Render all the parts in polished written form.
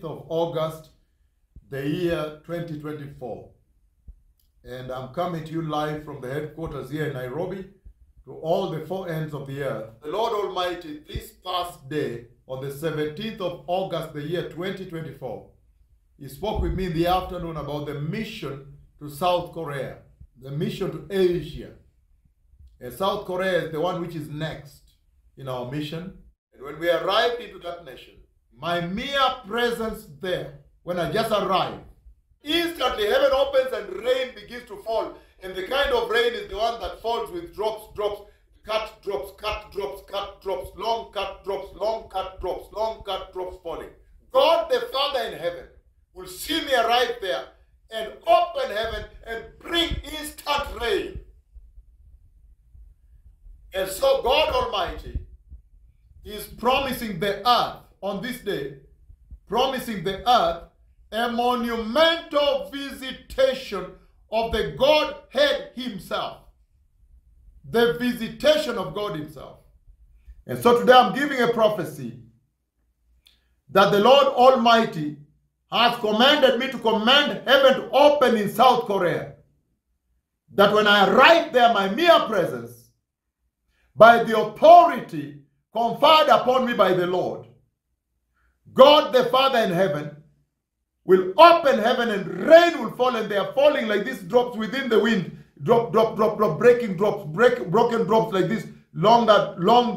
of August, the year 2024. And I'm coming to you live from the headquarters here in Nairobi to all the four ends of the earth. The Lord Almighty, this past day, on the 17th of August, the year 2024, He spoke with me in the afternoon about the mission to South Korea, the mission to Asia. And South Korea is the one which is next in our mission. And when we arrived into that nation, my mere presence there, when I just arrived, instantly heaven opens and rain begins to fall. And the kind of rain is the one that falls with drops, cut drops, long cut drops, long cut drops, long cut drops falling. God the Father in heaven will see me arrive there and open heaven and bring instant rain. And so God Almighty is promising the earth on this day, promising the earth a monumental visitation of the Godhead Himself. The visitation of God Himself. And so today I'm giving a prophecy that the Lord Almighty has commanded me to command heaven to open in South Korea. That when I arrive there, my mere presence, by the authority conferred upon me by the Lord, God the Father in heaven will open heaven and rain will fall, and they are falling like these drops within the wind. Drop, breaking drops, broken drops like this, long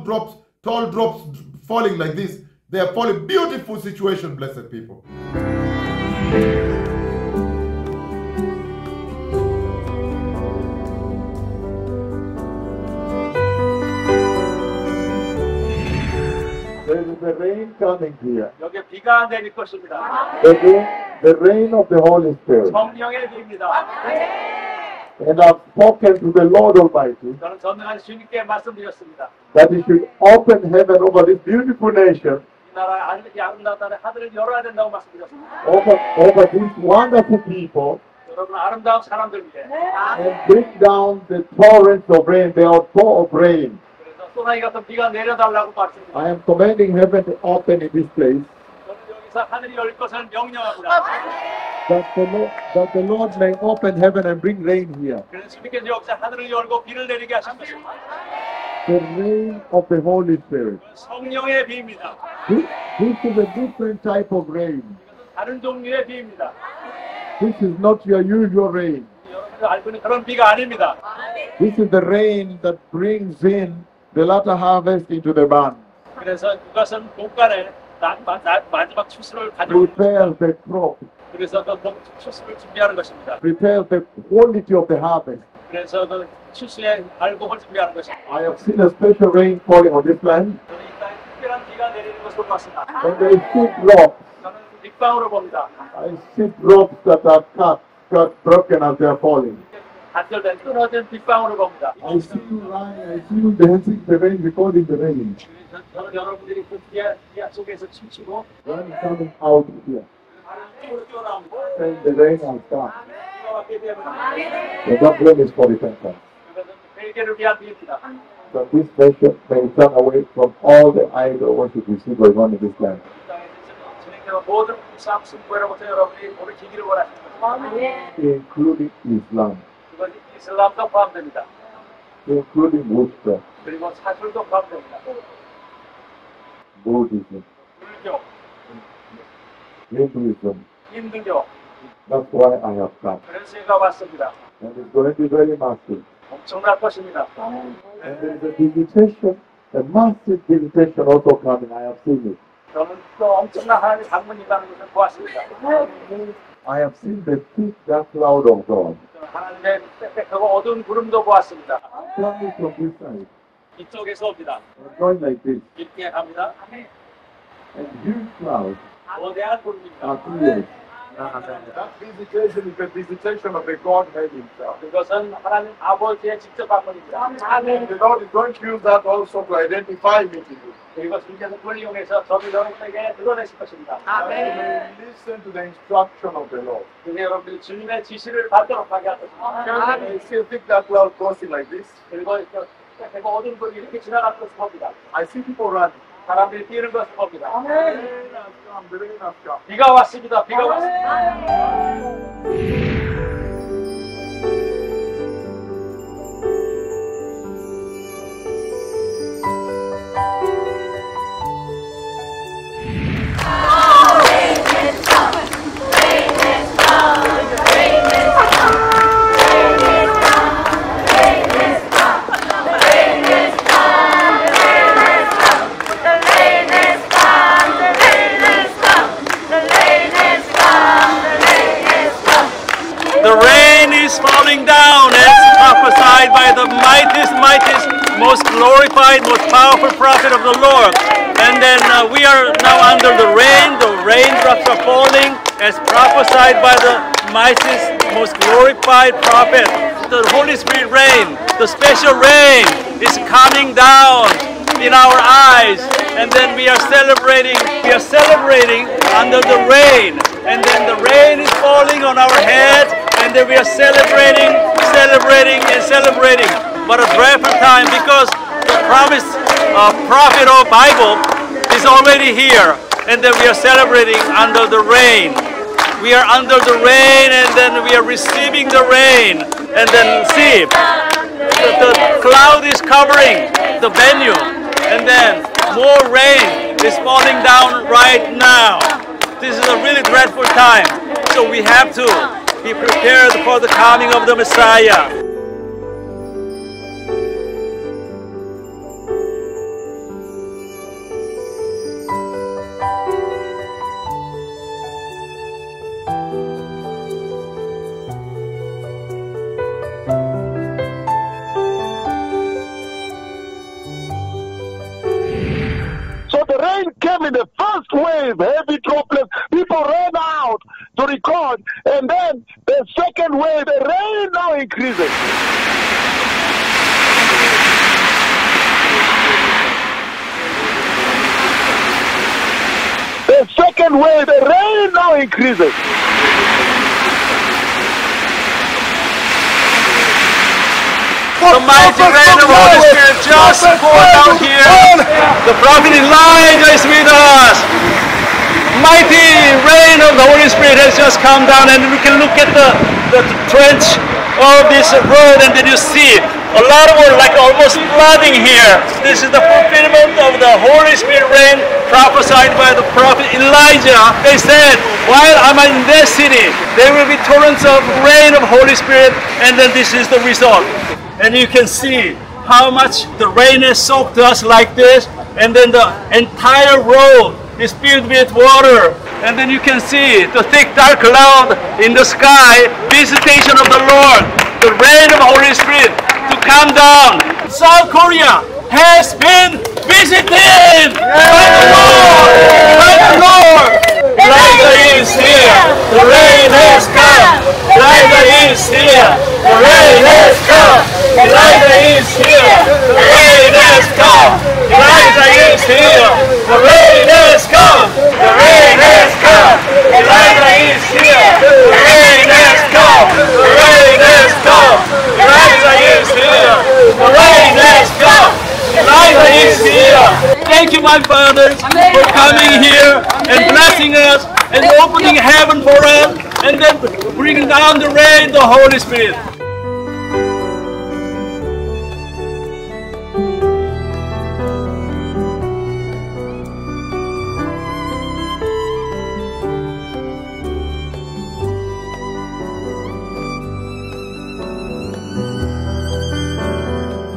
drops, tall drops falling like this. They are falling. Beautiful situation, blessed people. There is a rain coming here. 여기 비가 내릴 것입니다. The rain of the Holy Spirit. 성령의 비입니다. And I've spoken to the Lord Almighty 저는 전능한 주님께 말씀드렸습니다. that He should open heaven over this beautiful nation, 이 나라 아름다운 나라의 하늘을 열어야 된다고 말씀드렸습니다. over these wonderful people, 여러분 아름다운 사람들 위해 and bring down the torrents of rain, the outpour of rain. 그래서 소나기 같은 비가 내려달라고 말씀드립니다. I am commanding heaven to open in this place, 저는 여기서 하늘이 열릴 것을 명령합니다. that the Lord may open heaven and bring rain here. 그래서 주님께서 여기서 하늘을 열고 비를 내리게 하신 것입니다. The rain of the Holy Spirit. 성령의 비입니다. This is a different type of rain. 이것은 다른 종류의 비입니다. This is not your usual rain. 여러분들 알고 있는 그런 비가 아닙니다. This is the rain that brings in the latter harvest into the barn. 그래서 이것은 곡간에 마지막 추수를 가지고 Prepare the crop. 그래서 그 추수를 준비하는 것입니다. Prepare the quality of the harvest. 그래서 그 추수의 발곡을 준비하는 것입니다. I have seen a special rain falling on this land. 저는 이 땅에 특별한 비가 내리는 것을 봤습니다. And there is seed drops. 저는 빗방울을 봅니다. I see drops that are cut, broken as they are falling. 단절된 끊어진 빗방울을 봅니다. I see you running, I see you dancing the rain, recording the rain. 저는 여러분들이 그 비 속에서 춤추고 Rain coming out here. 뛰어나옵니다. And the rain has come. 비가 왔기 때문에 The gospel is for repentance. 그것은 회개를 위한 비입니다. That this nation may turn away from all the idol worship we see going on in this land. 진행되는 모든 싸움 승부에로부터 여러분이 돌이키기를 원하십니다. Including Islam, 그것이 이슬람도 포함됩니다. including witchcraft, 그리고 사술도 포함됩니다. Buddhism, 불교, Hinduism. 힌두교. That's why I have come. 그래서 제가 왔습니다. And it's going to be very massive. 엄청날 것입니다. And there is a visitation, a massive visitation also coming. I have seen it. 저는 또 엄청난 하나님의 방문이라는 것을 보았습니다. I have seen the thick dark cloud of God. 하나님의 빽빽하고 어두운 구름도 보았습니다. Coming from this side. 이쪽에서 옵니다. And going like this. 이렇게 갑니다. And huge clouds 거대한 구름입니다. appears. That visitation is the visitation of the Godhead Himself. 그것은 하나님 아버지의 직접 방문입니다. The Lord is going to use that also to identify me to you. 그리고 주님께서 그걸 이용해서 저를 여러분에게 드러내실 것입니다. Listen to the instruction of the Lord. 그래서 여러분들이 주님의 지시를 받도록 하게 할 것입니다. You see a thick dark cloud crossing like this. 그리고 어두운 구름이 이렇게 지나가는 것을 봅니다. I see people running. 사람들이 뛰는 것을 봅니다. 비가 왔습니다. 비가 왔습니다. The rain is falling down as prophesied by the mightiest, most glorified, most powerful prophet of the Lord. And then we are now under the raindrops are falling as prophesied by the mightiest, most glorified prophet. The Holy Spirit rain, the special rain is coming down in our eyes, and then we are celebrating under the rain, and then the rain is falling on our heads, and then we are celebrating. But a dreadful time, because the promised prophet or Bible is already here, and then we are celebrating under the rain. We are under the rain, and then we are receiving the rain, and then see, the cloud is covering the venue, and then more rain is falling down right now. This is a really dreadful time, so we have to be prepared for the coming of the Messiah. So the rain came in the first wave, heavy droplets. People ran out to record, and then the second wave, the rain now increases. The second wave, the rain now increases. The mighty rain of the Holy Spirit just poured down here. The prophet Elijah is with us. Mighty rain of the Holy Spirit has just come down, and we can look at the trench of this road, and then you see a lot of water, like almost flooding here. This is the fulfillment of the Holy Spirit rain prophesied by the prophet Elijah. They said, while I'm in this city, there will be torrents of rain of Holy Spirit, and then this is the result. And you can see how much the rain has soaked us like this, and then the entire road is filled with water. And then you can see the thick dark cloud in the sky, visitation of the Lord, the rain of the Holy Spirit to come down. South Korea has been visited by the Lord, by the Lord. Elijah is here, the rain has come. Elijah is here, the rain has come. Elijah is here, the rain has come. Elijah is here, the rain has come. The rain has come. Elijah is here, the rain has come. The rain has come. Elijah is here, the rain has come. Elijah is here. Thank you, my fathers, for coming here and blessing us and opening heaven for us, and then bringing down the rain, the Holy Spirit.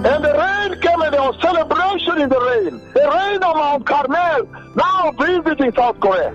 And the rain came, and there was celebration in the rain. The rain of Mount Carmel now visiting South Korea.